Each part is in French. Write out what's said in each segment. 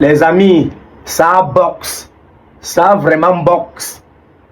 Les amis, ça boxe. Ça vraiment boxe.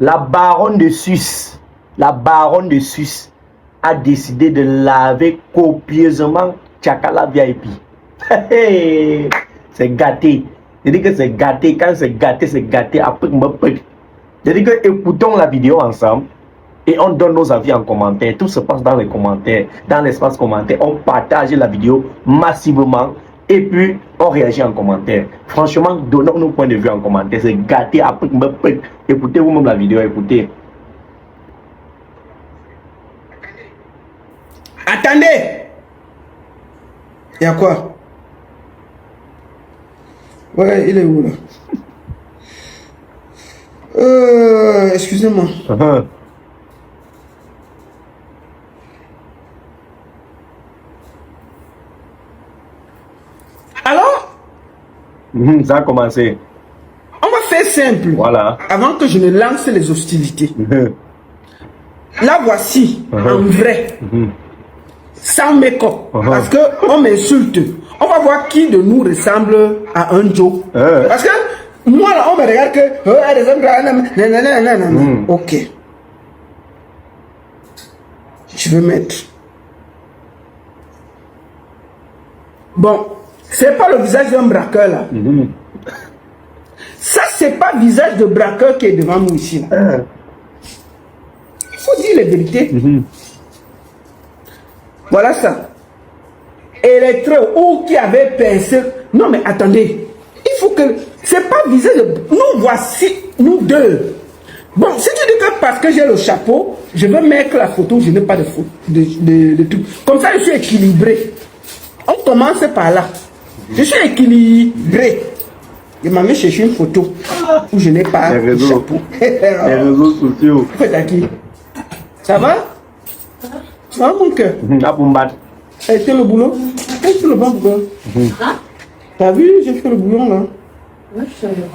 La baronne de Suisse, a décidé de laver copieusement Tchakala VIP. C'est gâté. Je dis que c'est gâté. Quand c'est gâté, c'est gâté. Après, je dis que écoutons la vidéo ensemble et on donne nos avis en commentaire. Tout se passe dans les commentaires, dans l'espace commentaire. On partage la vidéo massivement et puis on réagit en commentaire. Franchement, donnons nos points de vue en commentaire. C'est gâté. Après, écoutez vous-même la vidéo. Écoutez. Attendez! Il y a quoi? Ouais, il est où là? Excusez-moi. Alors? Ça a commencé. On va faire simple. Voilà. Avant que je ne lance les hostilités. Là, voici, en vrai. Sans make-up. Parce qu'on m'insulte. On va voir qui de nous ressemble à un Joe. Parce que moi, là, on me regarde que... elle ressemble à un... Ok. Je veux mettre... Bon, c'est pas le visage d'un braqueur, là. Ça, c'est pas le visage de braqueur qui est devant nous ici, là. Il faut dire la vérité. Voilà ça. Électro ou qui avait pincé. Non mais attendez. Il faut que... C'est pas visé de... Nous voici, nous deux. Bon, si tu dis que parce que j'ai le chapeau, je veux mettre la photo, je n'ai pas de photo. De tout. Comme ça, je suis équilibré. On commence par là. Je suis équilibré. Il m'a mis chercher une photo où je n'ai pas de chapeau. Les réseaux sociaux. Ça va? Ça va mon cœur? T'as fait le boulot? T'as fait le bon boulot? T'as vu, j'ai fait le boulot là? Oui, je suis là.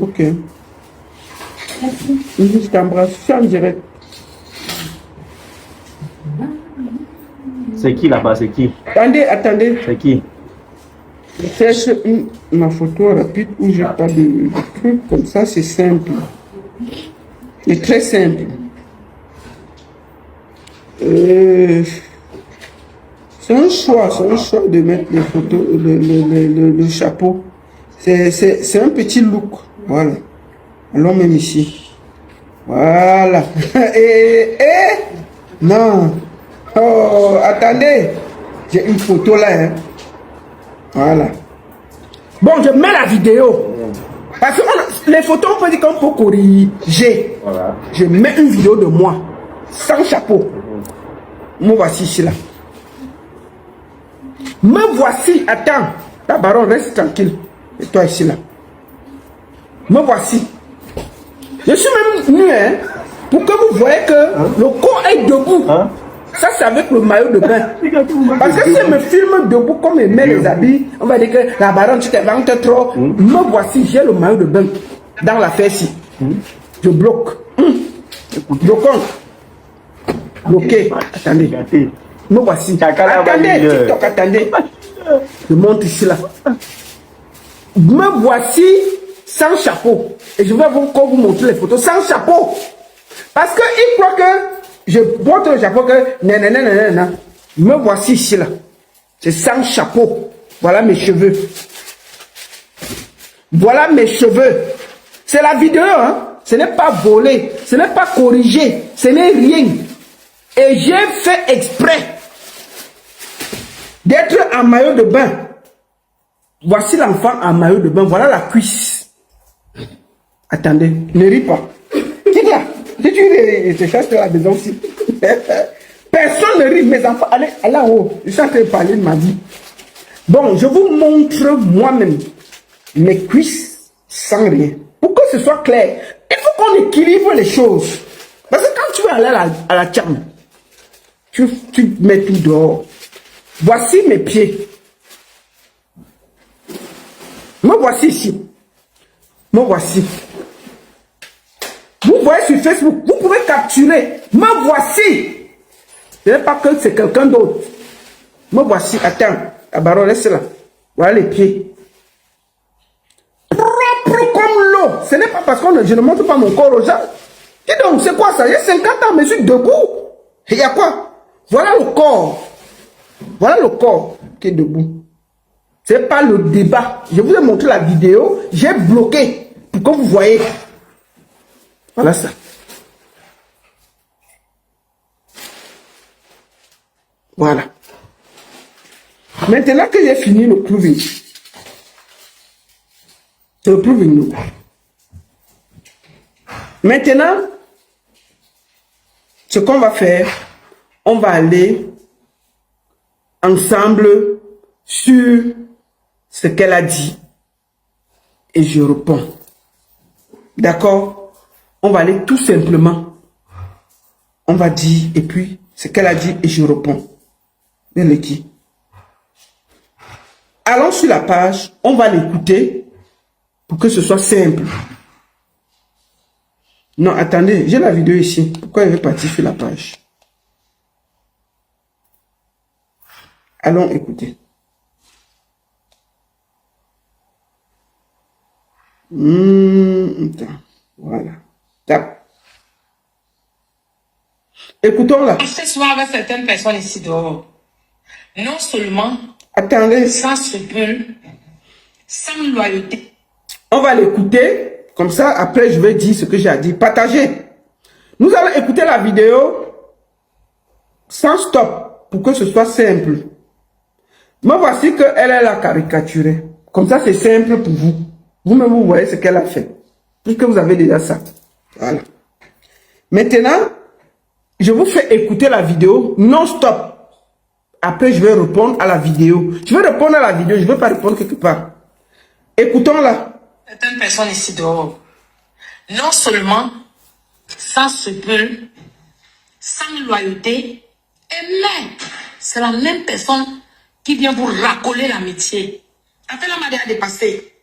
Ok. Je t'embrasse, je suis en direct. C'est qui là-bas? C'est qui? Attendez. C'est qui? Je cherche ma photo rapide où j'ai pas de trucs comme ça, c'est simple. C'est très simple. C'est un choix de mettre les photos, le chapeau. C'est un petit look. Voilà. Allons même ici. Voilà. Non. Oh, attendez. J'ai une photo là. Hein. Voilà. Bon, je mets la vidéo. Parce que les photos, on peut dire qu'on peut corriger. Voilà. Je mets une vidéo de moi. Sans chapeau. Me voici ici là. Me voici. Attends. La baronne, reste tranquille. Et toi ici là. Me voici. Je suis même venu hein, pour que vous voyez que le corps est debout. Ça, c'est avec le maillot de bain. Parce que si je me filme debout comme il met les habits, on va dire que la baronne, tu te vantes trop. Me voici, j'ai le maillot de bain dans la fesse. Je bloque. Bloquons. Bloqué. Attendez. Me voici. Attendez, TikTok, attendez. Je monte ici là. Me voici sans chapeau. Et je vais encore vous montrer les photos sans chapeau. Parce qu'il croit que je porte le chapeau que... Nanana. Me voici ici là. C'est sans chapeau. Voilà mes cheveux. Voilà mes cheveux. C'est la vidéo, hein. Ce n'est pas volé. Ce n'est pas corrigé. Ce n'est rien. Et j'ai fait exprès d'être en maillot de bain. Voici l'enfant en maillot de bain. Là la cuisse. Attendez, ne ris pas. Qui là? Si tu ris, je te cherche à la maison aussi. Personne ne rit, mes enfants. Allez en haut. Je suis en train de parler de ma vie. Bon, je vous montre moi-même mes cuisses sans rien. Pour que ce soit clair, il faut qu'on équilibre les choses. Parce que quand tu vas aller à la chambre, tu mets tout dehors. Voici mes pieds. Me voici ici. Me voici. Vous voyez sur Facebook, vous pouvez capturer. Me voici. Ce n'est pas que c'est quelqu'un d'autre. Me voici. Attends. La baronne, laisse là. Voilà les pieds. vidéo. Ce n'est pas parce que je ne montre pas mon corps aux gens. Et donc, c'est quoi ça? J'ai 50 ans, mais je suis debout. Et il y a quoi? Voilà le corps. Voilà le corps qui est debout. C'est pas le débat. Je vous ai montré la vidéo. J'ai bloqué pour que vous voyez. Voilà ça. Voilà. Maintenant que j'ai fini le proving, c'est le proving nous. Maintenant, ce qu'on va faire, on va aller ensemble sur ce qu'elle a dit et je réponds. D'accord? On va aller tout simplement. On va dire et puis ce qu'elle a dit et je réponds. Elle le dit. Allons sur la page, on va l'écouter pour que ce soit simple. Non, attendez, j'ai la vidéo ici. Pourquoi elle veut partir sur la page? Allons écouter. Attends, voilà. Tape. Écoutons-la. Ce soir avec certaines personnes ici dehors, non seulement Attendez. sans scrupule, sans loyauté. On va l'écouter. Comme ça, après, je vais dire ce que j'ai à dire. Partagez. Nous allons écouter la vidéo sans stop pour que ce soit simple. Me voici qu'elle est la caricaturée. Comme ça, c'est simple pour vous. Vous-même, vous voyez ce qu'elle a fait. Puisque vous avez déjà ça. Voilà. Maintenant, je vous fais écouter la vidéo non-stop. Après, je vais répondre à la vidéo. Je vais répondre à la vidéo. Je ne vais pas répondre quelque part. Écoutons-la. Certaines personnes ici dehors, non seulement sans scrupule, sans loyauté, et même, c'est la même personne qui vient vous racoler l'amitié. Après, la m'a dépassé.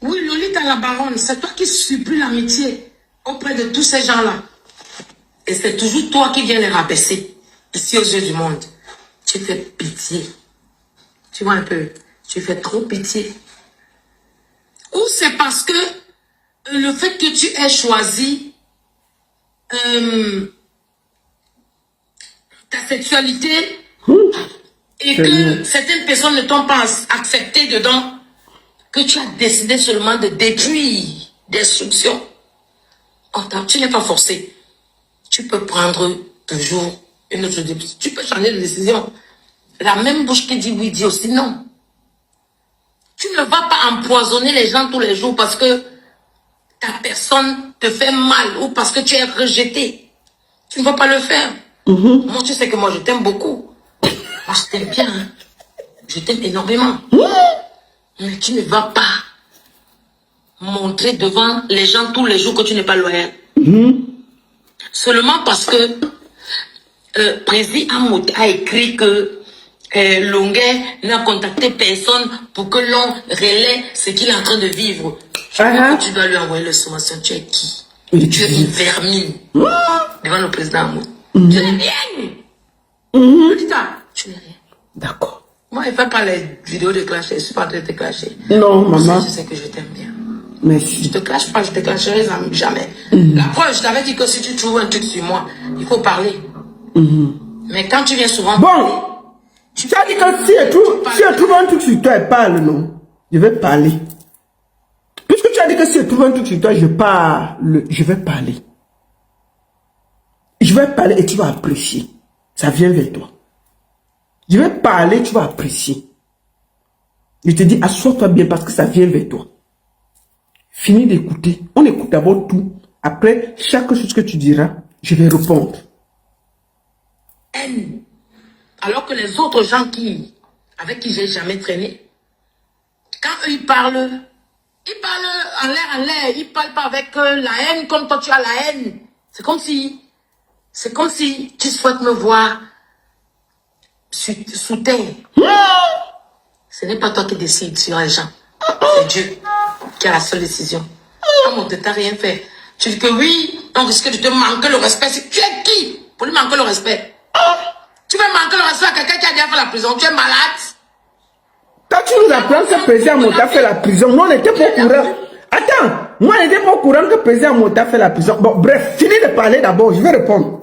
Oui, Lolita la baronne, c'est toi qui supplie l'amitié auprès de tous ces gens-là. Et c'est toujours toi qui viens les rabaisser ici aux yeux du monde. Tu fais pitié. Tu vois un peu, tu fais trop pitié. Ou c'est parce que le fait que tu aies choisi ta sexualité et que certaines personnes ne t'ont pas accepté dedans, que tu as décidé seulement de détruire destruction. Tu n'es pas forcé. Tu peux prendre toujours une autre décision. Tu peux changer de décision. La même bouche qui dit oui dit aussi non. Tu ne vas pas empoisonner les gens tous les jours parce que ta personne te fait mal ou parce que tu es rejeté. Tu ne vas pas le faire. Moi, tu sais que moi, je t'aime beaucoup. Moi, je t'aime bien. Hein. Je t'aime énormément. Mais tu ne vas pas montrer devant les gens tous les jours que tu n'es pas loyal. Seulement parce que Président Amout a écrit que Longuet n'a contacté personne pour que l'on relaie ce qu'il est en train de vivre. Je crois que tu dois lui envoyer le sommation. Tu es qui? Tu es une vermine devant le président Amout. Tu n'es rien. Tu n'es rien. D'accord. Moi, je ne fais pas les vidéos de clash. Je ne suis pas en train de te clasher. Non, maman. Je sais que je t'aime bien. Merci. Je te clash pas, je te clasherai jamais. La preuve, je t'avais dit que si tu trouves un truc sur moi, il faut parler. Mais quand tu viens souvent... Bon, tu as dit que si elle trouve un truc sur toi, elle parle, non? Je vais parler. Puisque tu as dit que si elle trouve un truc sur toi, je parle. Je vais parler. Je vais parler et tu vas apprécier. Ça vient vers toi. Je vais parler, tu vas apprécier. Je te dis, assois-toi bien parce que ça vient vers toi. Finis d'écouter. On écoute d'abord tout. Après, chaque chose que tu diras, je vais répondre. Alors que les autres gens avec qui j'ai jamais traîné, quand eux ils parlent en l'air, ils parlent pas avec la haine comme toi tu as la haine. C'est comme si tu souhaites me voir sous terre. Ce n'est pas toi qui décides sur un gens. C'est Dieu qui a la seule décision. Comme on ne t'a rien fait. Tu dis que oui, on risque de te manquer le respect. Tu es qui pour lui manquer le respect? Tu veux manquer le respect à quelqu'un qui a déjà fait la prison. Tu es malade. Quand tu nous apprends que le président Amout a fait la prison, nous on n'était pas au courant. Attends, Moi, je n'étais pas au courant que le président Mota fait la prison. Bon, bref, finis de parler d'abord, je vais répondre.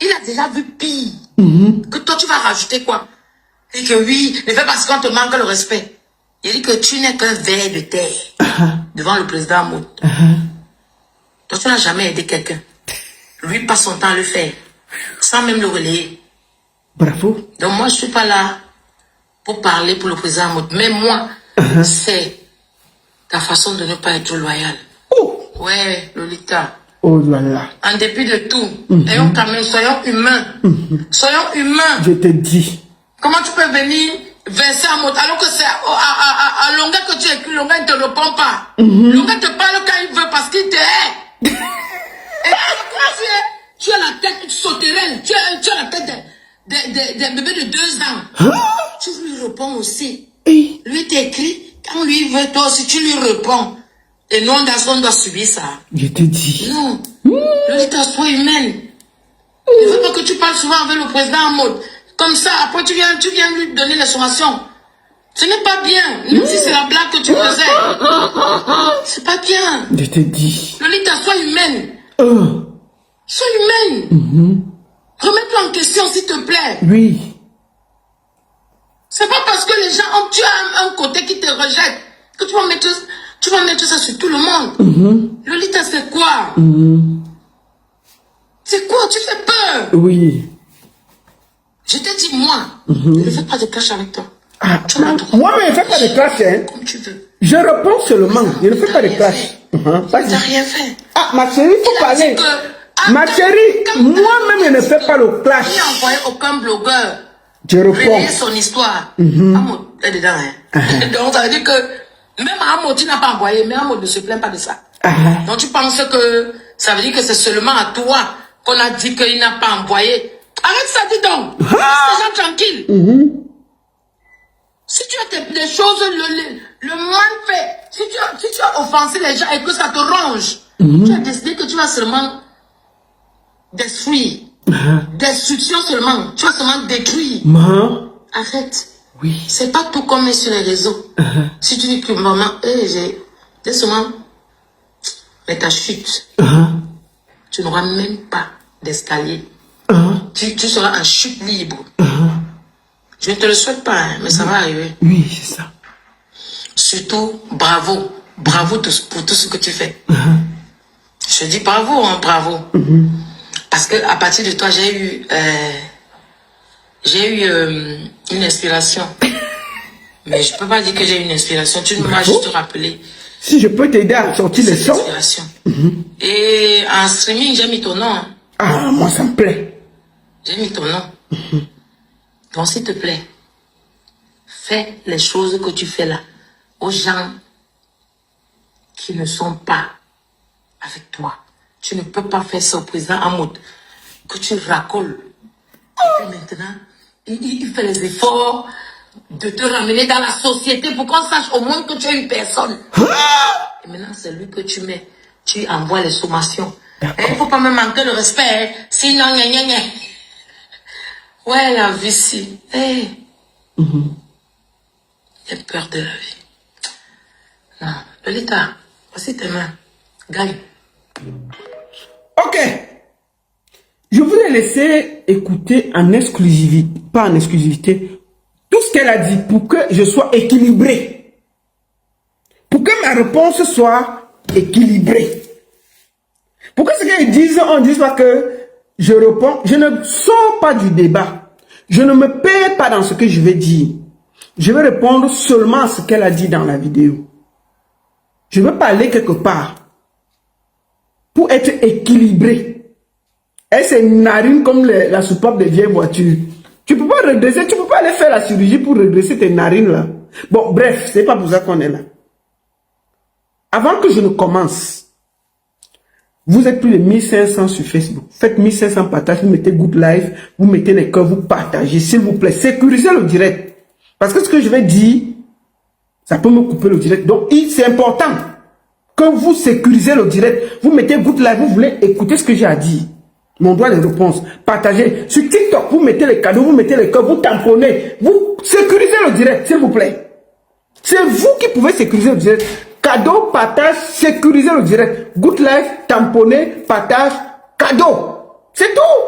Il a déjà vu pire. Que toi, tu vas rajouter quoi? Et que oui, ne fais pas parce qu'on te manque le respect. Il dit que tu n'es qu'un ver de terre devant le président Mout. Toi, tu n'as jamais aidé quelqu'un. Lui passe son temps à le faire, sans même le relayer. Bravo. Donc moi, je ne suis pas là pour parler pour le président Mout. Mais moi, c'est ta façon de ne pas être loyal. Oh. Ouais, Lolita. Oh là là. En dépit de tout, ayons quand même, soyons humains. Soyons humains. Je te dis. Comment tu peux venir verser à Mout alors que c'est à Longa que tu écris, Longa ne te répond pas. Longa te parle quand il veut parce qu'il te hait. Et tu as la tête sauterelle, tu as la tête des bébés de 2 ans. Tu lui réponds aussi. Lui t'écrit, quand lui veut, toi aussi tu lui réponds. Et non, on doit subir ça. Je te dis. Non. Lolita, sois humaine. Il ne veut pas que tu parles souvent avec le président en mode. Comme ça, après tu viens lui donner les sommations. Ce n'est pas bien. Même si c'est la blague que tu faisais. C'est pas bien. Je te dis. Lolita, sois humaine. Sois humaine. Remets-toi en question, s'il te plaît. Oui. C'est pas parce que les gens ont, tu as un côté qui te rejette que tu vas mettre ça sur tout le monde. Lolita, c'est quoi? C'est quoi? Tu fais peur. Oui. Je t'ai dit, moi, ne fais pas de clash avec toi. Ah, Tu m'as droit. moi, mais je ne fais pas de clash, hein. Comme tu veux. Je réponds seulement. Je ne fais pas de clash. Tu n'as rien fait. Ah, ma chérie, il faut Il a parler. dit que- Ma chérie, moi-même, je ne fais pas le Il clash. n'a envoyé aucun blogueur Je réponds. relayer son histoire. Amo est dedans, hein. Donc, ça veut dire que même Amo, tu n'as pas envoyé, mais Amo ne se plaint pas de ça. Donc, tu penses que ça veut dire que c'est seulement à toi qu'on a dit qu'il n'a pas envoyé. Arrête ça, dis donc. Laisse les gens tranquilles. Si tu as des choses, le mal fait, si tu as offensé les gens et que ça te ronge, tu as décidé que tu vas seulement détruire. Destruction seulement. Tu vas seulement détruire. Arrête. Oui. C'est pas tout comme est sur les réseaux. Si tu dis que maman, j'ai seulement. Mais ta chute, tu n'auras même pas d'escalier. Tu seras en chute libre. Je ne te le souhaite pas, hein, mais ça va arriver. Oui, c'est ça. Surtout, bravo. Bravo pour tout ce que tu fais. Je dis bravo, hein, bravo. Parce que à partir de toi, j'ai eu une inspiration. Mais je peux pas dire que j'ai eu une inspiration. Tu m'as juste rappelé. Si je peux t'aider à sortir les sons. Et en streaming, j'ai mis ton nom. Hein. Ah, moi, ça me plaît. J'ai mis ton nom. Donc, s'il te plaît, fais les choses que tu fais là aux gens qui ne sont pas avec toi. Tu ne peux pas faire ça au président en mode que tu racoles. Et puis maintenant, il fait les efforts de te ramener dans la société pour qu'on sache au moins que tu es une personne. Et maintenant, c'est lui que tu mets. Tu envoies les sommations. Et il ne faut pas me manquer le respect. Hein. Sinon, ouais, la vie, si. Hey. J'ai peur de la vie. Non, Lolita, voici tes mains. Gagne. Ok. Je voulais laisser écouter en exclusivité, pas en exclusivité, tout ce qu'elle a dit pour que je sois équilibré. Pour que ma réponse soit équilibrée. Pour que ce qu'elle dise, on ne dise pas que je réponds. Je ne sors pas du débat. Je ne me perds pas dans ce que je vais dire. Je vais répondre seulement à ce qu'elle a dit dans la vidéo. Je veux parler quelque part. Pour être équilibré. Et c'est une narine comme la soupape des vieilles voitures. Tu ne peux pas redresser, tu ne peux pas aller faire la chirurgie pour redresser tes narines là. Bon, bref, c'est pas pour ça qu'on est là. Avant que je ne commence, vous êtes plus de 1500 sur Facebook. Faites 1500 partages, vous mettez good live, vous mettez les cœurs, vous partagez, s'il vous plaît. Sécurisez le direct. Parce que ce que je vais dire, ça peut me couper le direct. Donc, c'est important que vous sécurisez le direct. Vous mettez good live, vous voulez écouter ce que j'ai à dire. Mon droit de réponse. Partagez. Sur TikTok, vous mettez les cadeaux, vous mettez les cœurs, vous tamponnez. Vous sécurisez le direct, s'il vous plaît. C'est vous qui pouvez sécuriser le direct. Cadeau, partage, sécuriser le direct. Good life, tamponner, partage, cadeau. C'est tout.